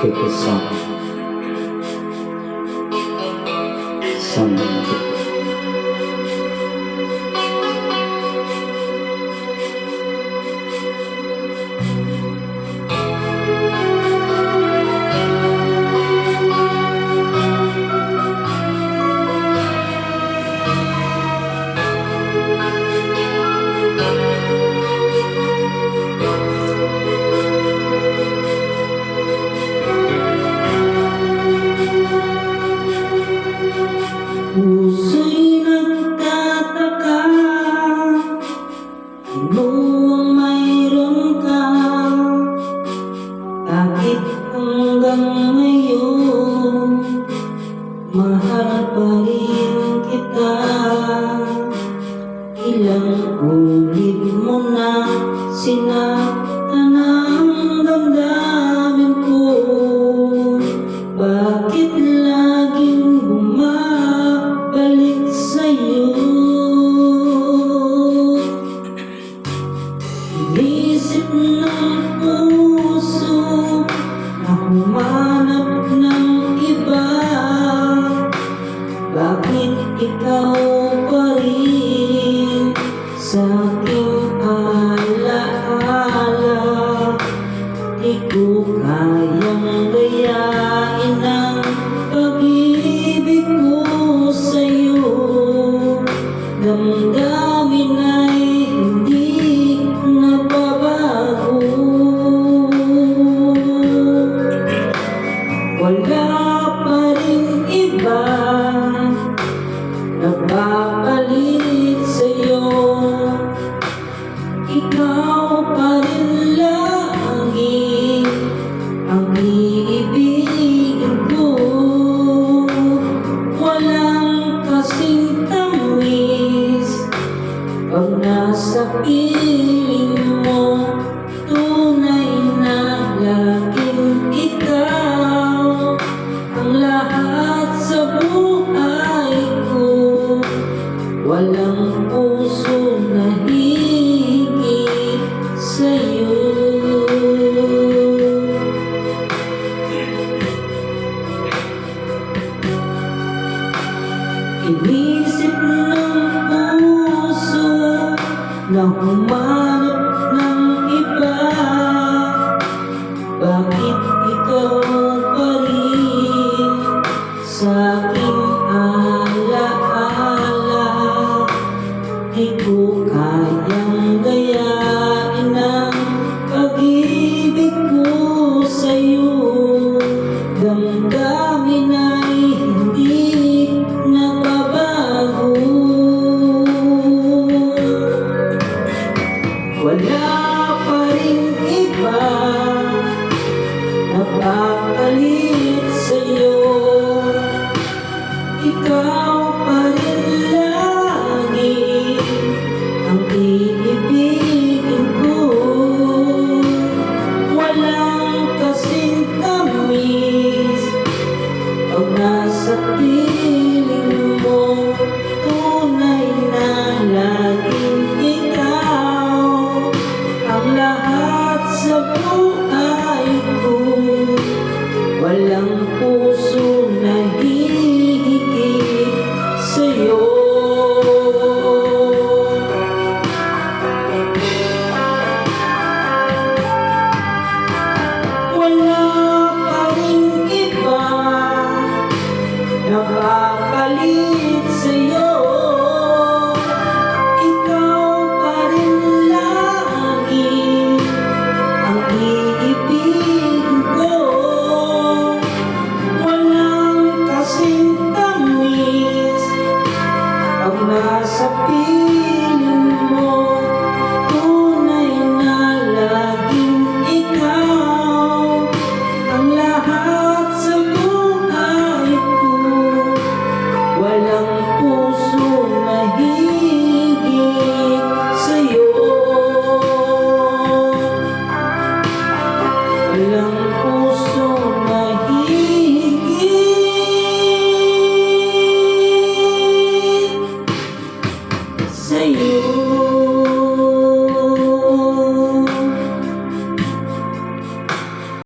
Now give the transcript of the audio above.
with the song. Someday. Puso'y nagtataka, ano ang mayroon ka? Bakit hanggang ngayon mahal pa rin kita? Ilang ulit mo na sinaktan ang damdamin ko. Bakit laging bumabalik sa'yo? Inisip ng puso na humanap ng iba. Bakit ikaw pa rin sa aking alaala? Di ko kayang gayain ang pag-ibig ko sa'yo. Damdamin ay hindi nababago. Wala pa rin iba napapalit sa'yo. Ikaw pa rin lagi ang iibigin ko. Walang kasing tamis pag nasa piling mo. Tunay na laging ikaw ang lahat sa buhay ko. Walang puso na higit sa'yo. Inisip ng puso na humanap ng iba. Bakit ikaw pa rin sa aking alaala? Di ko kayang gayain ang pag-ibig ko sa'yo. Damdamin ay hindi nababago. Wala pa rin iba napapalit sa'yo. Ikaw